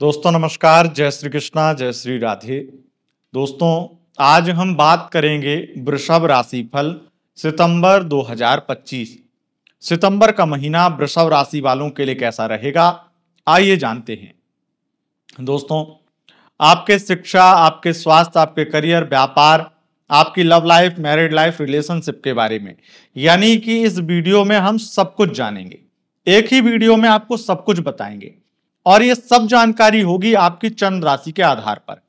दोस्तों नमस्कार, जय श्री कृष्णा, जय श्री राधे। दोस्तों आज हम बात करेंगे वृषभ राशि फल सितंबर 2025। सितंबर का महीना वृषभ राशि वालों के लिए कैसा रहेगा, आइए जानते हैं। दोस्तों आपके शिक्षा, आपके स्वास्थ्य, आपके करियर, व्यापार, आपकी love life, married life, relationship के बारे में, यानी कि इस वीडियो में हम सब कुछ जानेंगे। एक ही वीडियो में आपको सब कुछ बताएंगे और ये सब जानकारी होगी आपकी चंद्र राशि के आधार पर।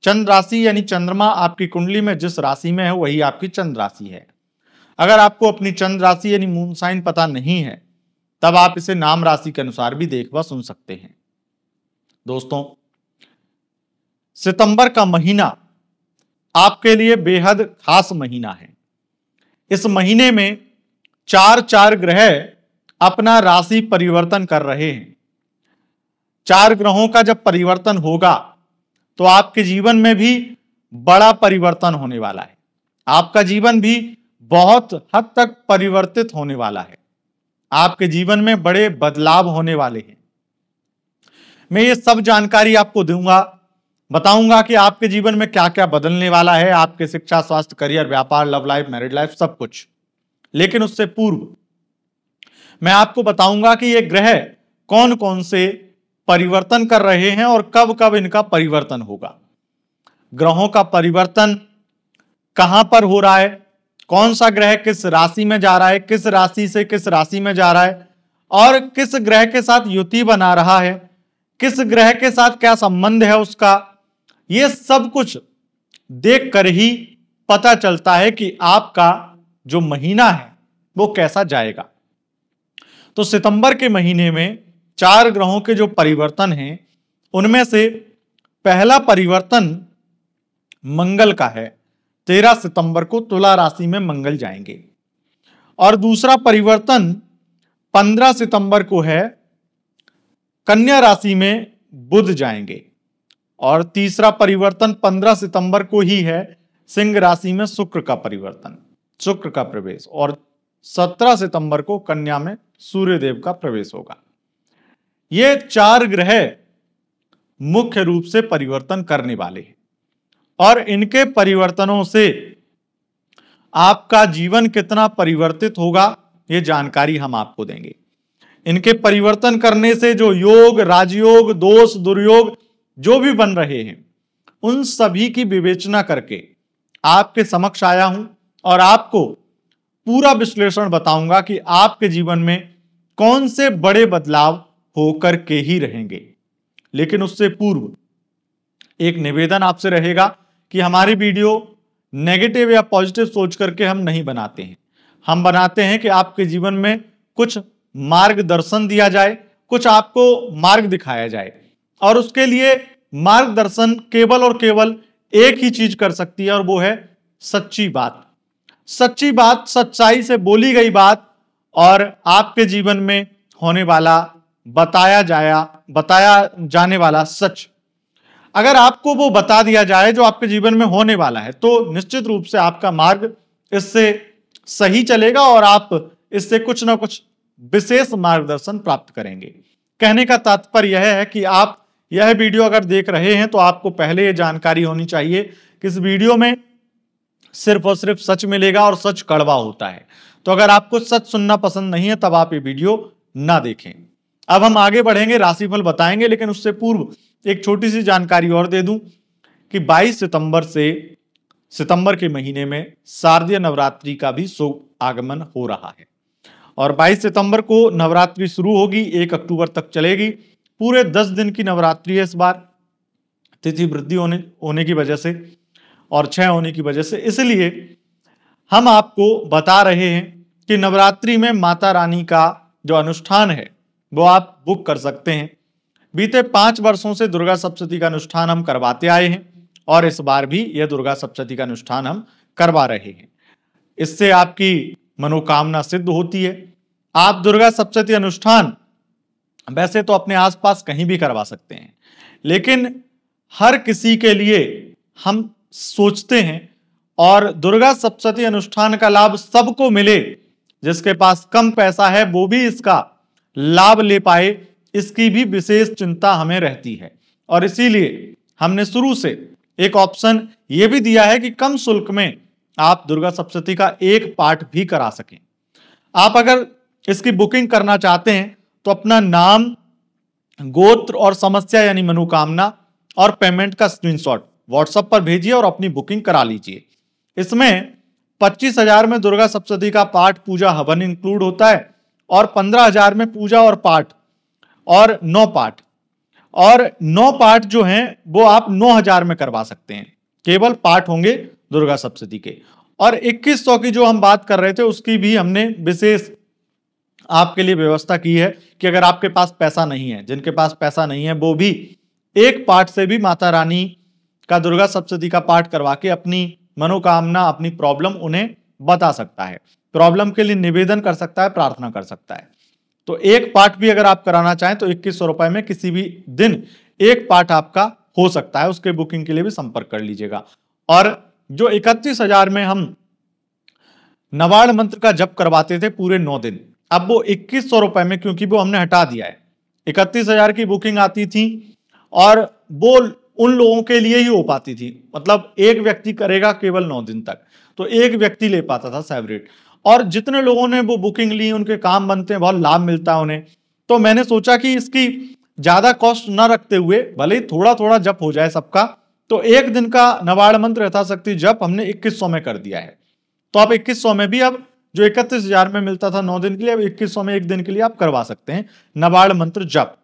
चंद्र राशि यानी चंद्रमा आपकी कुंडली में जिस राशि में है वही आपकी चंद्र राशि है। अगर आपको अपनी चंद्र राशि यानी मून साइन पता नहीं है तब आप इसे नाम राशि के अनुसार भी देख व सुन सकते हैं। दोस्तों सितंबर का महीना आपके लिए बेहद खास महीना है। इस महीने में चार ग्रह अपना राशि परिवर्तन कर रहे हैं। 4 ग्रहों का जब परिवर्तन होगा तो आपके जीवन में भी बड़ा परिवर्तन होने वाला है। आपका जीवन भी बहुत हद तक परिवर्तित होने वाला है। आपके जीवन में बड़े बदलाव होने वाले हैं। मैं ये सब जानकारी आपको दूंगा, बताऊंगा कि आपके जीवन में क्या क्या बदलने वाला है, आपके शिक्षा, स्वास्थ्य, करियर, व्यापार, लव लाइफ, मैरिड लाइफ, सब कुछ। लेकिन उससे पूर्व मैं आपको बताऊंगा कि ये ग्रह कौन कौन से परिवर्तन कर रहे हैं और कब कब इनका परिवर्तन होगा। ग्रहों का परिवर्तन कहां पर हो रहा है, कौन सा ग्रह किस राशि में जा रहा है, किस राशि से किस राशि में जा रहा है और किस ग्रह के साथ युति बना रहा है, किस ग्रह के साथ क्या संबंध है उसका, यह सब कुछ देखकर ही पता चलता है कि आपका जो महीना है वो कैसा जाएगा। तो सितंबर के महीने में 4 ग्रहों के जो परिवर्तन हैं उनमें से पहला परिवर्तन मंगल का है। 13 सितंबर को तुला राशि में मंगल जाएंगे और दूसरा परिवर्तन 15 सितंबर को है, कन्या राशि में बुध जाएंगे और तीसरा परिवर्तन 15 सितंबर को ही है, सिंह राशि में शुक्र का परिवर्तन, शुक्र का प्रवेश, और 17 सितंबर को कन्या में सूर्यदेव का प्रवेश होगा। ये 4 ग्रह मुख्य रूप से परिवर्तन करने वाले हैं और इनके परिवर्तनों से आपका जीवन कितना परिवर्तित होगा ये जानकारी हम आपको देंगे। इनके परिवर्तन करने से जो योग, राजयोग, दोष, दुर्योग जो भी बन रहे हैं उन सभी की विवेचना करके आपके समक्ष आया हूं और आपको पूरा विश्लेषण बताऊंगा कि आपके जीवन में कौन से बड़े बदलाव होकर के ही रहेंगे। लेकिन उससे पूर्व एक निवेदन आपसे रहेगा कि हमारी वीडियो नेगेटिव या पॉजिटिव सोच करके हम नहीं बनाते हैं। हम बनाते हैं कि आपके जीवन में कुछ मार्गदर्शन दिया जाए, कुछ आपको मार्ग दिखाया जाए और उसके लिए मार्गदर्शन केवल और केवल एक ही चीज कर सकती है और वो है सच्ची बात। सच्ची बात, सच्चाई से बोली गई बात और आपके जीवन में होने वाला बताया जाने वाला सच। अगर आपको वो बता दिया जाए जो आपके जीवन में होने वाला है तो निश्चित रूप से आपका मार्ग इससे सही चलेगा और आप इससे कुछ ना कुछ विशेष मार्गदर्शन प्राप्त करेंगे। कहने का तात्पर्य यह है कि आप यह वीडियो अगर देख रहे हैं तो आपको पहले ये जानकारी होनी चाहिए कि इस वीडियो में सिर्फ और सिर्फ सच मिलेगा और सच कड़वा होता है। तो अगर आपको सच सुनना पसंद नहीं है तब आप ये वीडियो ना देखें। अब हम आगे बढ़ेंगे, राशिफल बताएंगे, लेकिन उससे पूर्व एक छोटी सी जानकारी और दे दूं कि 22 सितंबर से सितंबर के महीने में शारदीय नवरात्रि का भी शुभ आगमन हो रहा है और 22 सितंबर को नवरात्रि शुरू होगी, 1 अक्टूबर तक चलेगी। पूरे 10 दिन की नवरात्रि है इस बार, तिथि वृद्धि होने की वजह से और 6 होने की वजह से। इसलिए हम आपको बता रहे हैं कि नवरात्रि में माता रानी का जो अनुष्ठान है वो आप बुक कर सकते हैं। बीते 5 वर्षों से दुर्गा सप्तशती का अनुष्ठान हम करवाते आए हैं और इस बार भी यह दुर्गा सप्तशती का अनुष्ठान हम करवा रहे हैं। इससे आपकी मनोकामना सिद्ध होती है। आप दुर्गा सप्तशती अनुष्ठान वैसे तो अपने आसपास कहीं भी करवा सकते हैं, लेकिन हर किसी के लिए हम सोचते हैं और दुर्गा सप्तशती अनुष्ठान का लाभ सबको मिले, जिसके पास कम पैसा है वो भी इसका लाभ ले पाए, इसकी भी विशेष चिंता हमें रहती है। और इसीलिए हमने शुरू से एक ऑप्शन ये भी दिया है कि कम शुल्क में आप दुर्गा सप्तशती का एक पाठ भी करा सकें। आप अगर इसकी बुकिंग करना चाहते हैं तो अपना नाम, गोत्र और समस्या यानी मनोकामना और पेमेंट का स्क्रीनशॉट व्हाट्सएप पर भेजिए और अपनी बुकिंग करा लीजिए। इसमें 25,000 में दुर्गा सप्तशती का पाठ, पूजा, हवन इंक्लूड होता है और 15,000 में पूजा और पाठ और 9 पाठ, और 9 पाठ जो हैं वो आप 9,000 में करवा सकते हैं। केवल पाठ होंगे दुर्गा सप्तशती के। और 2100 की जो हम बात कर रहे थे उसकी भी हमने विशेष आपके लिए व्यवस्था की है कि अगर आपके पास पैसा नहीं है, जिनके पास पैसा नहीं है वो भी एक पाठ से भी माता रानी का दुर्गा सप्तशती का पाठ करवा के अपनी मनोकामना, अपनी प्रॉब्लम उन्हें बता सकता है, प्रॉब्लम के लिए निवेदन कर सकता है, प्रार्थना कर सकता है। तो एक पाठ भी अगर आप कराना चाहें तो 2100 रुपए में किसी भी दिन एक पाठ आपका हो सकता है। उसके बुकिंग के लिए भी संपर्क कर लीजिएगा। और जो 31,000 में हम नवाड़ मंत्र का जप करवाते थे पूरे 9 दिन, अब वो 2100 रुपए में, क्योंकि वो हमने हटा दिया है। 31,000 की बुकिंग आती थी और वो उन लोगों के लिए ही हो पाती थी, मतलब एक व्यक्ति करेगा केवल 9 दिन तक, तो एक व्यक्ति ले पाता था सेवरेट। और जितने लोगों ने वो बुकिंग ली उनके काम बनते हैं, बहुत लाभ मिलता है उन्हें। तो मैंने सोचा कि इसकी ज्यादा कॉस्ट ना रखते हुए, भले ही थोड़ा थोड़ा जप हो जाए सबका, तो एक दिन का नवाड़ मंत्र यथाशक्ति जप हमने 2100 में कर दिया है। तो आप 2100 में भी, अब जो 31,000 में मिलता था 9 दिन के लिए, अब 2100 में एक दिन के लिए आप करवा सकते हैं नवाड़ मंत्र जप,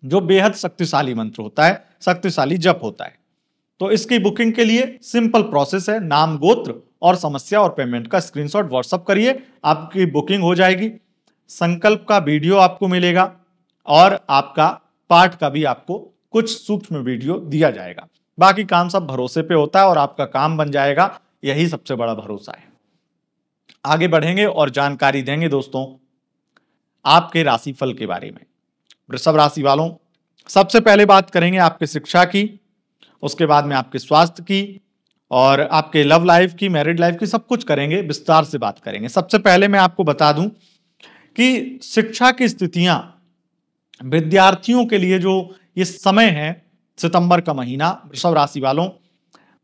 जो बेहद शक्तिशाली मंत्र होता है, शक्तिशाली जप होता है। तो इसकी बुकिंग के लिए सिंपल प्रोसेस है, नाम, गोत्र और समस्या और पेमेंट का स्क्रीनशॉट व्हाट्सएप करिए, आपकी बुकिंग हो जाएगी। संकल्प का वीडियो आपको मिलेगा और आपका पाठ का भी आपको कुछ सूक्ष्म वीडियो दिया जाएगा। बाकी काम सब भरोसे पे होता है और आपका काम बन जाएगा, यही सबसे बड़ा भरोसा है। आगे बढ़ेंगे और जानकारी देंगे दोस्तों आपके राशिफल के बारे में। वृषभ राशि वालों, सबसे पहले बात करेंगे आपके शिक्षा की, उसके बाद में आपके स्वास्थ्य की और आपके लव लाइफ की, मैरिड लाइफ की, सब कुछ करेंगे, विस्तार से बात करेंगे। सबसे पहले मैं आपको बता दूं कि शिक्षा की स्थितियां विद्यार्थियों के लिए, जो ये समय है सितंबर का महीना, वृषभ राशि वालों,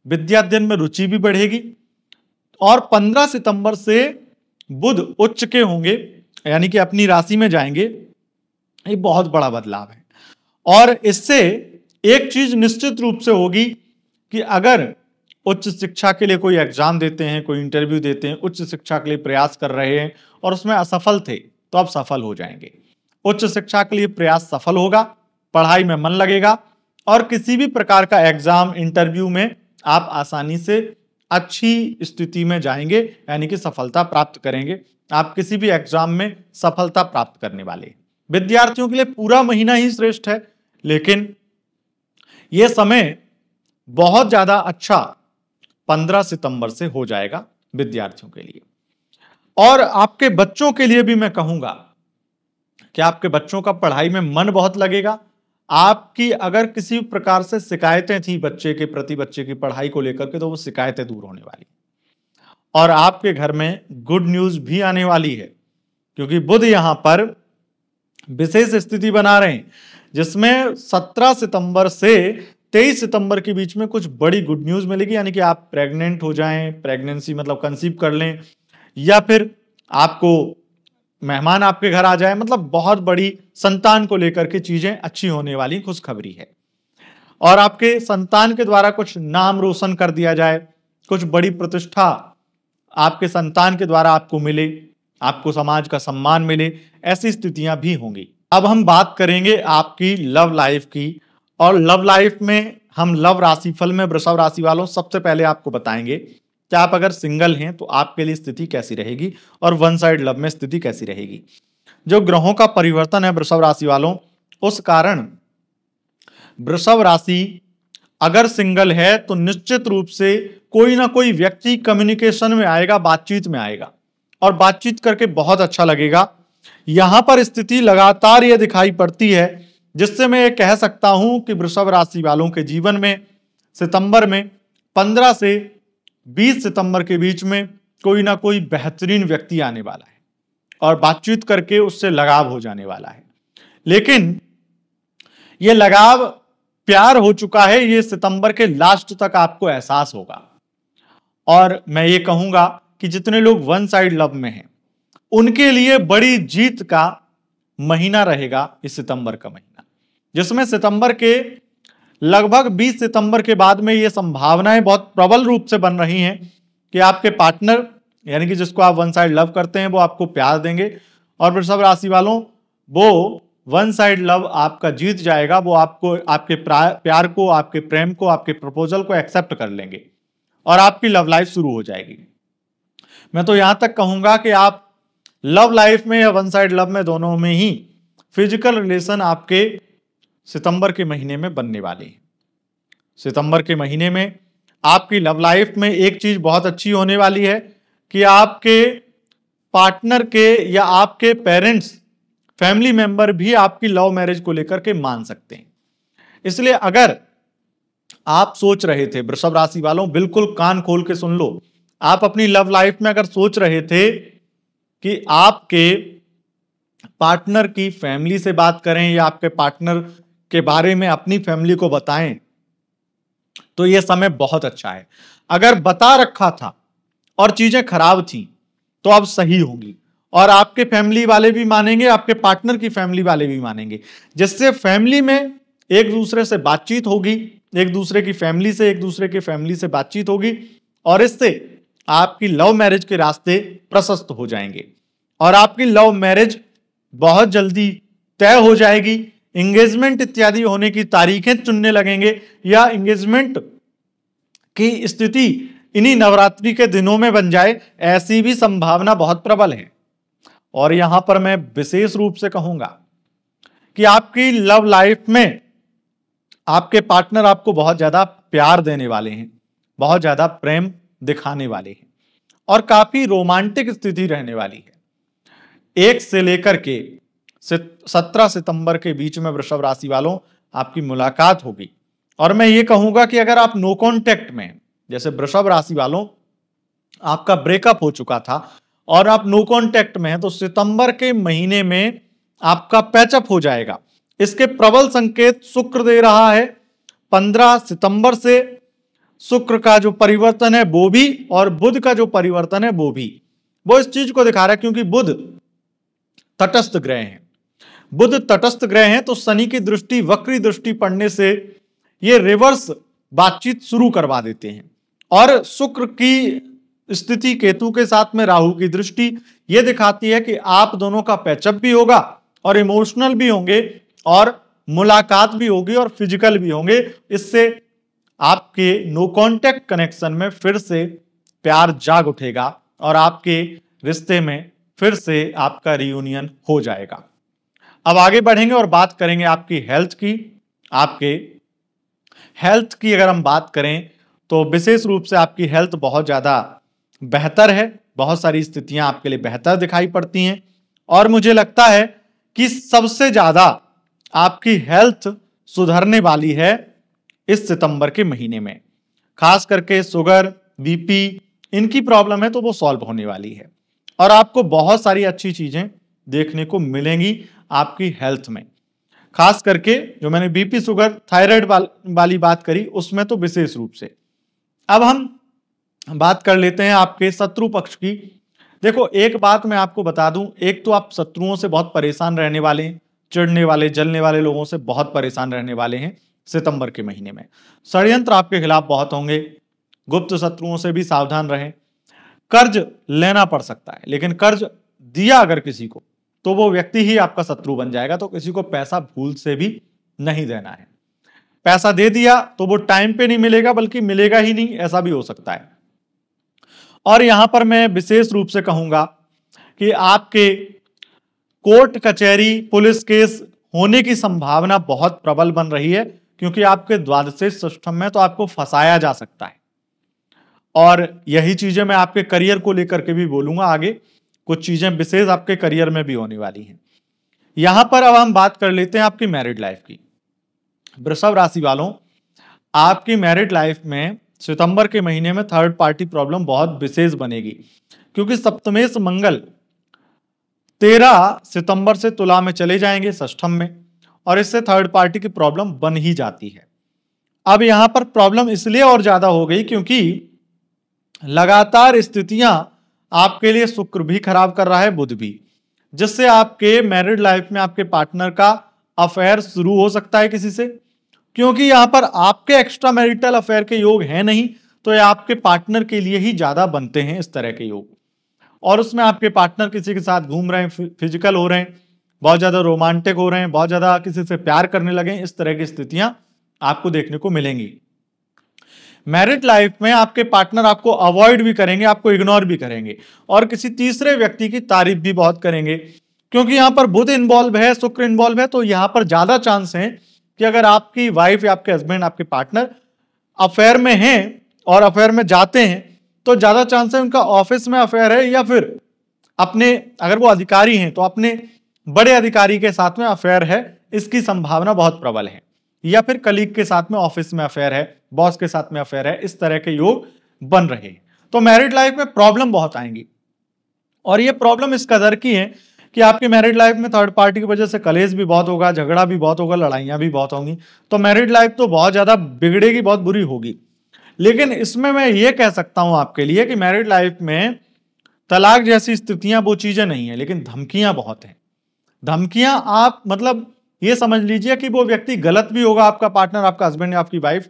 विद्या अध्ययन में रुचि भी बढ़ेगी और 15 सितंबर से बुध उच्च के होंगे, यानी कि अपनी राशि में जाएंगे। ये बहुत बड़ा बदलाव है और इससे एक चीज निश्चित रूप से होगी कि अगर उच्च शिक्षा के लिए कोई एग्जाम देते हैं, कोई इंटरव्यू देते हैं, उच्च शिक्षा के लिए प्रयास कर रहे हैं और उसमें असफल थे, तो अब सफल हो जाएंगे। उच्च शिक्षा के लिए प्रयास सफल होगा, पढ़ाई में मन लगेगा और किसी भी प्रकार का एग्जाम, इंटरव्यू में आप आसानी से अच्छी स्थिति में जाएंगे, यानी कि सफलता प्राप्त करेंगे। आप किसी भी एग्जाम में सफलता प्राप्त करने वाले। विद्यार्थियों के लिए पूरा महीना ही श्रेष्ठ है, लेकिन यह समय बहुत ज्यादा अच्छा 15 सितंबर से हो जाएगा विद्यार्थियों के लिए। और आपके बच्चों के लिए भी मैं कहूंगा कि आपके बच्चों का पढ़ाई में मन बहुत लगेगा। आपकी अगर किसी प्रकार से शिकायतें थी बच्चे के प्रति, बच्चे की पढ़ाई को लेकर के, तो वो शिकायतें दूर होने वाली और आपके घर में गुड न्यूज भी आने वाली है, क्योंकि बुध यहां पर विशेष स्थिति बना रहे हैं, जिसमें 17 सितंबर से 23 सितंबर के बीच में कुछ बड़ी गुड न्यूज मिलेगी। यानी कि आप प्रेग्नेंट हो जाएं, प्रेगनेंसी मतलब कंसीव कर लें, या फिर आपको मेहमान आपके घर आ जाए, मतलब बहुत बड़ी संतान को लेकर के चीजें अच्छी होने वाली खुशखबरी है। और आपके संतान के द्वारा कुछ नाम रोशन कर दिया जाए, कुछ बड़ी प्रतिष्ठा आपके संतान के द्वारा आपको मिले, आपको समाज का सम्मान मिले, ऐसी स्थितियां भी होंगी। अब हम बात करेंगे आपकी लव लाइफ की, और लव लाइफ में हम लव राशिफल में वृषभ राशि वालों सबसे पहले आपको बताएंगे कि आप अगर सिंगल हैं तो आपके लिए स्थिति कैसी रहेगी और वन साइड लव में स्थिति कैसी रहेगी। जो ग्रहों का परिवर्तन है वृषभ राशि वालों, उस कारण वृषभ राशि अगर सिंगल है तो निश्चित रूप से कोई ना कोई व्यक्ति कम्युनिकेशन में आएगा, बातचीत में आएगा और बातचीत करके बहुत अच्छा लगेगा। यहां पर स्थिति लगातार यह दिखाई पड़ती है, जिससे मैं ये कह सकता हूं कि वृषभ राशि वालों के जीवन में सितंबर में 15 से 20 सितंबर के बीच में कोई ना कोई बेहतरीन व्यक्ति आने वाला है और बातचीत करके उससे लगाव हो जाने वाला है। लेकिन यह लगाव प्यार हो चुका है, ये सितंबर के लास्ट तक आपको एहसास होगा। और मैं ये कहूंगा कि जितने लोग वन साइड लव में हैं उनके लिए बड़ी जीत का महीना रहेगा इस सितंबर का महीना, जिसमें सितंबर के लगभग 20 सितंबर के बाद में ये संभावनाएं बहुत प्रबल रूप से बन रही हैं कि आपके पार्टनर यानी कि जिसको आप वन साइड लव करते हैं वो आपको प्यार देंगे, और वृषभ राशि वालों वो वन साइड लव आपका जीत जाएगा। वो आपको, आपके प्यार को, आपके प्रेम को, आपके प्रपोजल को एक्सेप्ट कर लेंगे और आपकी लव लाइफ शुरू हो जाएगी। मैं तो यहां तक कहूंगा कि आप लव लाइफ में या वन साइड लव में दोनों में ही फिजिकल रिलेशन आपके सितंबर के महीने में बनने वाले हैं। सितंबर के महीने में आपकी लव लाइफ में एक चीज बहुत अच्छी होने वाली है कि आपके पार्टनर के या आपके पेरेंट्स, फैमिली मेंबर भी आपकी लव मैरिज को लेकर के मान सकते हैं। इसलिए अगर आप सोच रहे थे, वृषभ राशि वालों बिल्कुल कान खोल के सुन लो, आप अपनी लव लाइफ में अगर सोच रहे थे कि आपके पार्टनर की फैमिली से बात करें या आपके पार्टनर के बारे में अपनी फैमिली को बताएं, तो यह समय बहुत अच्छा है। अगर बता रखा था और चीजें खराब थी तो अब सही होंगी और आपके फैमिली वाले भी मानेंगे, आपके पार्टनर की फैमिली वाले भी मानेंगे, जिससे फैमिली में एक दूसरे से बातचीत होगी, एक दूसरे की फैमिली से एक दूसरे की फैमिली से बातचीत होगी और इससे आपकी लव मैरिज के रास्ते प्रशस्त हो जाएंगे और आपकी लव मैरिज बहुत जल्दी तय हो जाएगी। एंगेजमेंट इत्यादि होने की तारीखें चुनने लगेंगे या एंगेजमेंट की स्थिति इन्हीं नवरात्रि के दिनों में बन जाए, ऐसी भी संभावना बहुत प्रबल है। और यहां पर मैं विशेष रूप से कहूंगा कि आपकी लव लाइफ में आपके पार्टनर आपको बहुत ज्यादा प्यार देने वाले हैं, बहुत ज्यादा प्रेम दिखाने वाले हैं और काफी रोमांटिक स्थिति रहने वाली है। 1 से लेकर के 17 सितंबर के बीच में वृषभ राशि वालों आपकी मुलाकात होगी। और मैं ये कहूंगा कि अगर आप नो कॉन्टेक्ट में, जैसे वृषभ राशि वालों आपका ब्रेकअप हो चुका था और आप नो कॉन्टेक्ट में हैं, तो सितंबर के महीने में आपका पैचअप हो जाएगा। इसके प्रबल संकेत शुक्र दे रहा है। 15 सितंबर से शुक्र का जो परिवर्तन है वो भी और बुध का जो परिवर्तन है वो भी, वो इस चीज को दिखा रहा है क्योंकि बुध तटस्थ ग्रह हैं। बुध तटस्थ ग्रह हैं तो शनि की दृष्टि, वक्री दृष्टि पड़ने से ये रिवर्स बातचीत शुरू करवा देते हैं और शुक्र की स्थिति केतु के साथ में राहु की दृष्टि ये दिखाती है कि आप दोनों का पैचअप भी होगा और इमोशनल भी होंगे और मुलाकात भी होगी और फिजिकल भी होंगे। इससे आपके नो कांटेक्ट कनेक्शन में फिर से प्यार जाग उठेगा और आपके रिश्ते में फिर से आपका रियूनियन हो जाएगा। अब आगे बढ़ेंगे और बात करेंगे आपकी हेल्थ की। आपके हेल्थ की अगर हम बात करें तो विशेष रूप से आपकी हेल्थ बहुत ज्यादा बेहतर है, बहुत सारी स्थितियां आपके लिए बेहतर दिखाई पड़ती हैं और मुझे लगता है कि सबसे ज्यादा आपकी हेल्थ सुधरने वाली है इस सितंबर के महीने में। खास करके शुगर, बीपी, इनकी प्रॉब्लम है तो वो सॉल्व होने वाली है और आपको बहुत सारी अच्छी चीजें देखने को मिलेंगी आपकी हेल्थ में। खास करके जो मैंने बीपी, शुगर, थायराइड वाली बात करी उसमें तो विशेष रूप से। अब हम बात कर लेते हैं आपके शत्रु पक्ष की। देखो एक बात मैं आपको बता दूं, एक तो आप शत्रुओं से बहुत परेशान रहने वाले हैं, चिढ़ने वाले, जलने वाले लोगों से बहुत परेशान रहने वाले हैं सितंबर के महीने में। षड्यंत्र आपके खिलाफ बहुत होंगे, गुप्त शत्रुओं से भी सावधान रहें। कर्ज लेना पड़ सकता है, लेकिन कर्ज दिया अगर किसी को तो वो व्यक्ति ही आपका शत्रु बन जाएगा। तो किसी को पैसा भूल से भी नहीं देना है। पैसा दे दिया तो वो टाइम पे नहीं मिलेगा, बल्कि मिलेगा ही नहीं, ऐसा भी हो सकता है। और यहां पर मैं विशेष रूप से कहूंगा कि आपके कोर्ट कचहरी, पुलिस केस होने की संभावना बहुत प्रबल बन रही है क्योंकि आपके द्वादशेश सिस्टम में तो आपको फंसाया जा सकता है। और यही चीजें मैं आपके करियर को लेकर के भी बोलूंगा आगे, कुछ चीजें विशेष आपके करियर में भी होने वाली हैं। यहां पर अब हम बात कर लेते हैं आपकी मैरिड लाइफ की। वृषभ राशि वालों, आपकी मैरिड लाइफ में सितंबर के महीने में थर्ड पार्टी प्रॉब्लम बहुत विशेष बनेगी क्योंकि सप्तमेश मंगल 13 सितंबर से तुला में चले जाएंगे षष्ठम में और इससे थर्ड पार्टी की प्रॉब्लम बन ही जाती है। अब यहां पर प्रॉब्लम इसलिए और ज्यादा हो गई क्योंकि लगातार स्थितियां आपके लिए शुक्र भी खराब कर रहा है, बुध भी, जिससे आपके मैरिड लाइफ में आपके पार्टनर का अफेयर शुरू हो सकता है किसी से, क्योंकि यहां पर आपके एक्स्ट्रा मैरिटल अफेयर के योग हैं नहीं, तो ये आपके पार्टनर के लिए ही ज्यादा बनते हैं इस तरह के योग। और उसमें आपके पार्टनर किसी के साथ घूम रहे हैं, फिजिकल हो रहे हैं, बहुत ज्यादा रोमांटिक हो रहे हैं, बहुत ज्यादा किसी से प्यार करने लगे, इस तरह की स्थितियां आपको देखने को मिलेंगी। मैरिड लाइफ में आपके पार्टनर आपको अवॉइड भी करेंगे, आपको इग्नोर भी करेंगे, और किसी तीसरे व्यक्ति की तारीफ भी बहुत करेंगे, क्योंकि यहां पर बुध इन्वॉल्व है, शुक्र इन्वॉल्व है, तो यहां पर ज्यादा चांस है कि अगर आपकी वाइफ या आपके हस्बैंड, आपके पार्टनर अफेयर में हैं और अफेयर में जाते हैं, तो ज्यादा चांस है उनका ऑफिस में अफेयर है, या फिर अपने, अगर वो अधिकारी हैं तो अपने बड़े अधिकारी के साथ में अफेयर है, इसकी संभावना बहुत प्रबल है, या फिर कलीग के साथ में ऑफिस में अफेयर है, बॉस के साथ में अफेयर है, इस तरह के योग बन रहे हैं। तो मैरिड लाइफ में प्रॉब्लम बहुत आएंगी, और ये प्रॉब्लम इस कदर की है कि आपकी मैरिड लाइफ में थर्ड पार्टी की वजह से कलेश भी बहुत होगा, झगड़ा भी बहुत होगा, लड़ाइयां भी बहुत होंगी, तो मैरिड लाइफ तो बहुत ज्यादा बिगड़ेगी, बहुत बुरी होगी। लेकिन इसमें मैं ये कह सकता हूं आपके लिए कि मैरिड लाइफ में तलाक जैसी स्थितियां वो चीजें नहीं है, लेकिन धमकियां बहुत हैं। धमकियां, आप मतलब ये समझ लीजिए कि वो व्यक्ति गलत भी होगा, आपका पार्टनर, आपका हस्बैंड या आपकी वाइफ,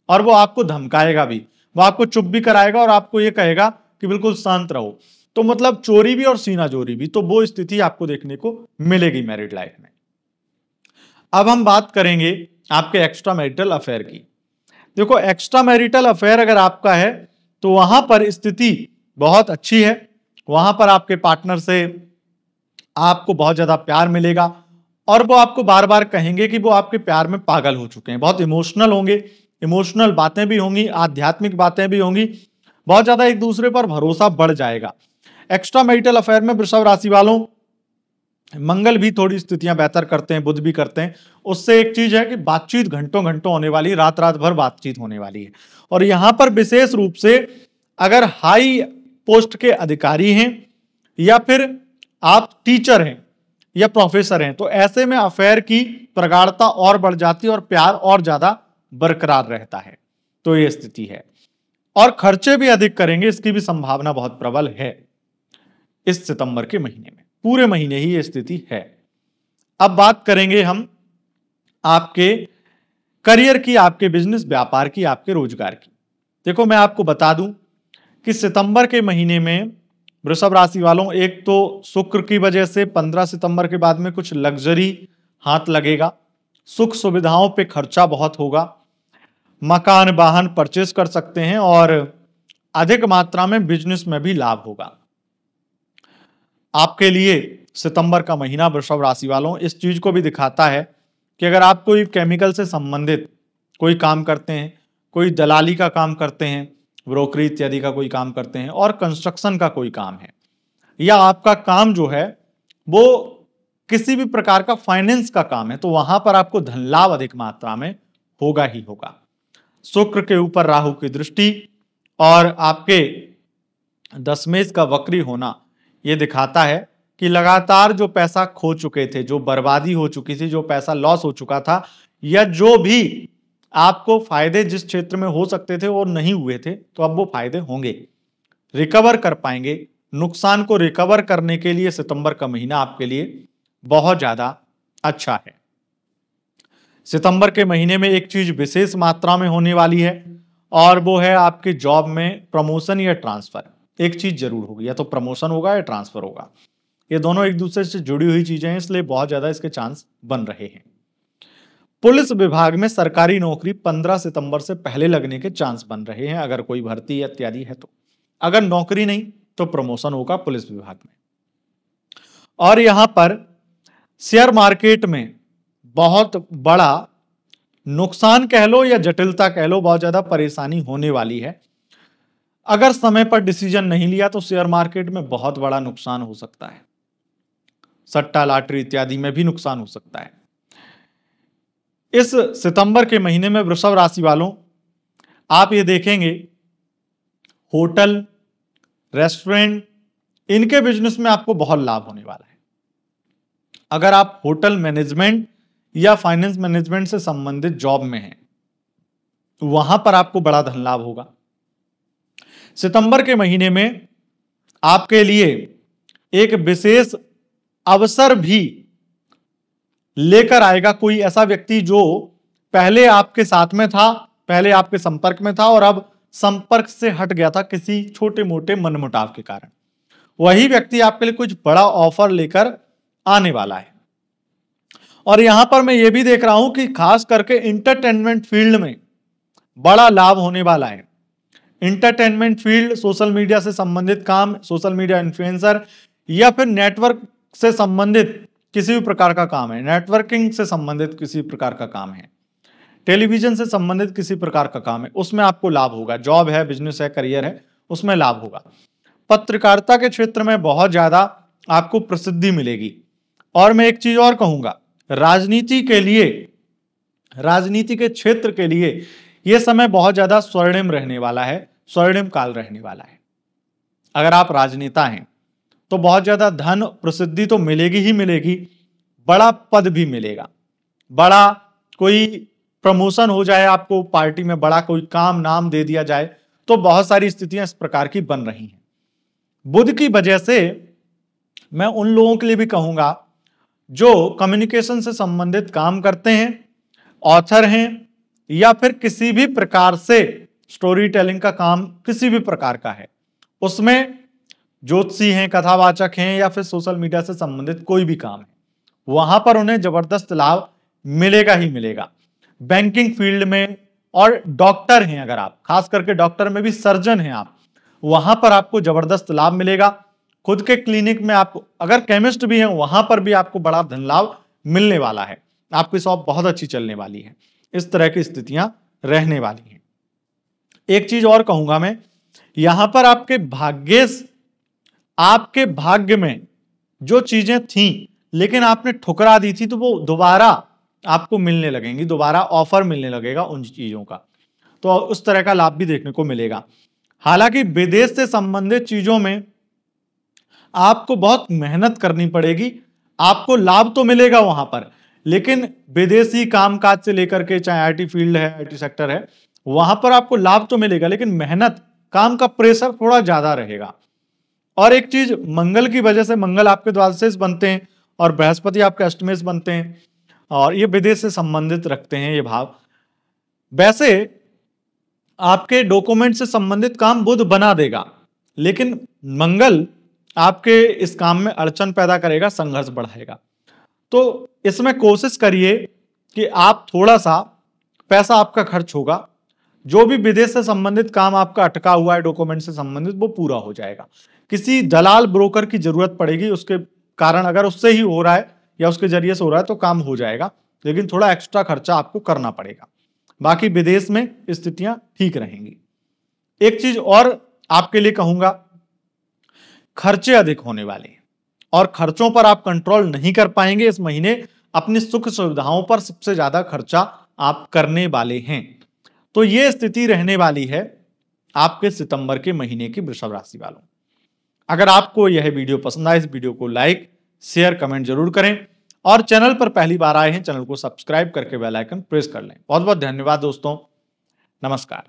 और वो आपको धमकाएगा भी, वो आपको चुप भी कराएगा और आपको ये कहेगा कि बिल्कुल शांत रहो। तो मतलब चोरी भी और सीना चोरी भी, तो वो स्थिति आपको देखने को मिलेगी मैरिड लाइफ में। अब हम बात करेंगे आपके एक्स्ट्रा मैरिटल अफेयर की। देखो, एक्स्ट्रा मैरिटल अफेयर अगर आपका है तो वहां पर स्थिति बहुत अच्छी है, वहां पर आपके पार्टनर से आपको बहुत ज्यादा प्यार मिलेगा, और वो आपको बार बार कहेंगे कि वो आपके प्यार में पागल हो चुके हैं, बहुत इमोशनल होंगे, इमोशनल बातें भी होंगी, आध्यात्मिक बातें भी होंगी, बहुत ज्यादा एक दूसरे पर भरोसा बढ़ जाएगा। एक्स्ट्रा मैरिटल अफेयर में वृषभ राशि वालों, मंगल भी थोड़ी स्थितियां बेहतर करते हैं, बुध भी करते हैं, उससे एक चीज है कि बातचीत घंटों घंटों होने वाली, रात रात भर बातचीत होने वाली है। और यहां पर विशेष रूप से अगर हाई पोस्ट के अधिकारी हैं, या फिर आप टीचर हैं या प्रोफेसर हैं, तो ऐसे में अफेयर की प्रगाढ़ता और बढ़ जाती है और प्यार और ज्यादा बरकरार रहता है। तो ये स्थिति है, और खर्चे भी अधिक करेंगे, इसकी भी संभावना बहुत प्रबल है इस सितंबर के महीने में, पूरे महीने ही ये स्थिति है। अब बात करेंगे हम आपके करियर की, आपके बिजनेस व्यापार की, आपके रोजगार की। देखो, मैं आपको बता दूं कि सितंबर के महीने में वृषभ राशि वालों, एक तो शुक्र की वजह से 15 सितंबर के बाद में कुछ लग्जरी हाथ लगेगा, सुख सुविधाओं पे खर्चा बहुत होगा, मकान वाहन परचेज कर सकते हैं, और अधिक मात्रा में बिजनेस में भी लाभ होगा। आपके लिए सितंबर का महीना वृषभ राशि वालों इस चीज को भी दिखाता है कि अगर आप कोई केमिकल से संबंधित कोई काम करते हैं, कोई दलाली का काम करते हैं, ब्रोकरी इत्यादि का कोई काम करते हैं, और कंस्ट्रक्शन का कोई काम है, या आपका काम जो है वो किसी भी प्रकार का फाइनेंस का काम है, तो वहां पर आपको धन लाभ अधिक मात्रा में होगा ही होगा। शुक्र के ऊपर राहु की दृष्टि और आपके दशमेश का वक्री होना यह दिखाता है कि लगातार जो पैसा खो चुके थे, जो बर्बादी हो चुकी थी, जो पैसा लॉस हो चुका था, या जो भी आपको फायदे जिस क्षेत्र में हो सकते थे वो नहीं हुए थे, तो अब वो फायदे होंगे, रिकवर कर पाएंगे। नुकसान को रिकवर करने के लिए सितंबर का महीना आपके लिए बहुत ज्यादा अच्छा है। सितंबर के महीने में एक चीज विशेष मात्रा में होने वाली है, और वो है आपके जॉब में प्रमोशन या ट्रांसफर। एक चीज जरूर होगी, या तो प्रमोशन होगा या ट्रांसफर होगा। ये दोनों एक दूसरे से जुड़ी हुई चीजें हैं, इसलिए बहुत ज्यादा इसके चांस बन रहे हैं। पुलिस विभाग में सरकारी नौकरी 15 सितंबर से पहले लगने के चांस बन रहे हैं, अगर कोई भर्ती इत्यादि है तो। अगर नौकरी नहीं तो प्रमोशन होगा पुलिस विभाग में। और यहां पर शेयर मार्केट में बहुत बड़ा नुकसान कह लो या जटिलता कह लो, बहुत ज्यादा परेशानी होने वाली है। अगर समय पर डिसीजन नहीं लिया तो शेयर मार्केट में बहुत बड़ा नुकसान हो सकता है, सट्टा लॉटरी इत्यादि में भी नुकसान हो सकता है। इस सितंबर के महीने में वृषभ राशि वालों, आप ये देखेंगे होटल, रेस्टोरेंट, इनके बिजनेस में आपको बहुत लाभ होने वाला है। अगर आप होटल मैनेजमेंट या फाइनेंस मैनेजमेंट से संबंधित जॉब में हैं, वहां पर आपको बड़ा धन लाभ होगा। सितंबर के महीने में आपके लिए एक विशेष अवसर भी लेकर आएगा कोई ऐसा व्यक्ति जो पहले आपके साथ में था, पहले आपके संपर्क में था और अब संपर्क से हट गया था किसी छोटे मोटे मनमुटाव के कारण। वही व्यक्ति आपके लिए कुछ बड़ा ऑफर लेकर आने वाला है। और यहां पर मैं ये भी देख रहा हूं कि खास करके इंटरटेनमेंट फील्ड में बड़ा लाभ होने वाला है। इंटरटेनमेंट फील्ड, सोशल मीडिया से संबंधित काम, सोशल मीडिया इन्फ्लुएंसर या फिर नेटवर्क से संबंधित किसी भी प्रकार का काम है, नेटवर्किंग से संबंधित किसी प्रकार का काम है, टेलीविजन से संबंधित किसी प्रकार का काम है, उसमें आपको लाभ होगा। जॉब है, बिजनेस है, करियर है, उसमें लाभ होगा। पत्रकारिता के क्षेत्र में बहुत ज्यादा आपको प्रसिद्धि मिलेगी। और मैं एक चीज और कहूंगा, राजनीति के लिए, राजनीति के क्षेत्र के लिए यह समय बहुत ज्यादा स्वर्णिम रहने वाला है, स्वर्णिम काल रहने वाला है। अगर आप राजनेता हैं तो बहुत ज्यादा धन, प्रसिद्धि तो मिलेगी ही मिलेगी, बड़ा पद भी मिलेगा, बड़ा कोई प्रमोशन हो जाए, आपको पार्टी में बड़ा कोई काम नाम दे दिया जाए, तो बहुत सारी स्थितियां इस प्रकार की बन रही हैं। बुध की वजह से मैं उन लोगों के लिए भी कहूंगा जो कम्युनिकेशन से संबंधित काम करते हैं, ऑथर हैं या फिर किसी भी प्रकार से स्टोरी टेलिंग का काम किसी भी प्रकार का है, उसमें ज्योतिषी हैं, कथावाचक हैं या फिर सोशल मीडिया से संबंधित कोई भी काम है, वहां पर उन्हें जबरदस्त लाभ मिलेगा ही मिलेगा। बैंकिंग फील्ड में और डॉक्टर हैं अगर आप, खास करके डॉक्टर में भी सर्जन हैं आप, वहां पर आपको जबरदस्त लाभ मिलेगा। खुद के क्लिनिक में आप अगर केमिस्ट भी हैं, वहां पर भी आपको बड़ा धन लाभ मिलने वाला है। आपकी शॉप बहुत अच्छी चलने वाली है। इस तरह की स्थितियां रहने वाली हैं। एक चीज और कहूंगा मैं, यहां पर आपके भाग्य में जो चीजें थीं लेकिन आपने ठुकरा दी थी, तो वो दोबारा आपको मिलने लगेंगी, दोबारा ऑफर मिलने लगेगा उन चीजों का, तो उस तरह का लाभ भी देखने को मिलेगा। हालांकि विदेश से संबंधित चीजों में आपको बहुत मेहनत करनी पड़ेगी, आपको लाभ तो मिलेगा वहां पर, लेकिन विदेशी कामकाज से लेकर के, चाहे आईटी फील्ड है, आईटी सेक्टर है, वहां पर आपको लाभ तो मिलेगा, लेकिन मेहनत, काम का प्रेशर थोड़ा ज्यादा रहेगा। और एक चीज, मंगल की वजह से, मंगल आपके द्वादशेष बनते हैं और बृहस्पति आपके अष्टमेश बनते हैं, और ये विदेश से संबंधित रखते हैं ये भाव। वैसे आपके डॉक्यूमेंट से संबंधित काम बुध बना देगा, लेकिन मंगल आपके इस काम में अड़चन पैदा करेगा, संघर्ष बढ़ाएगा। तो इसमें कोशिश करिए कि आप थोड़ा सा पैसा आपका खर्च होगा, जो भी विदेश से संबंधित काम आपका अटका हुआ है डॉक्यूमेंट से संबंधित, वो पूरा हो जाएगा। किसी दलाल ब्रोकर की जरूरत पड़ेगी, उसके कारण अगर उससे ही हो रहा है या उसके जरिए से हो रहा है तो काम हो जाएगा, लेकिन थोड़ा एक्स्ट्रा खर्चा आपको करना पड़ेगा। बाकी विदेश में स्थितियां ठीक रहेंगी। एक चीज और आपके लिए कहूंगा, खर्चे अधिक होने वाले हैं और खर्चों पर आप कंट्रोल नहीं कर पाएंगे। इस महीने अपनी सुख सुविधाओं पर सबसे ज्यादा खर्चा आप करने वाले हैं। तो यह स्थिति रहने वाली है आपके सितंबर के महीने की वृषभ राशि वालों। अगर आपको यह वीडियो पसंद आए, इस वीडियो को लाइक, शेयर, कमेंट जरूर करें और चैनल पर पहली बार आए हैं, चैनल को सब्सक्राइब करके बेल आइकन प्रेस कर लें। बहुत बहुत धन्यवाद दोस्तों, नमस्कार।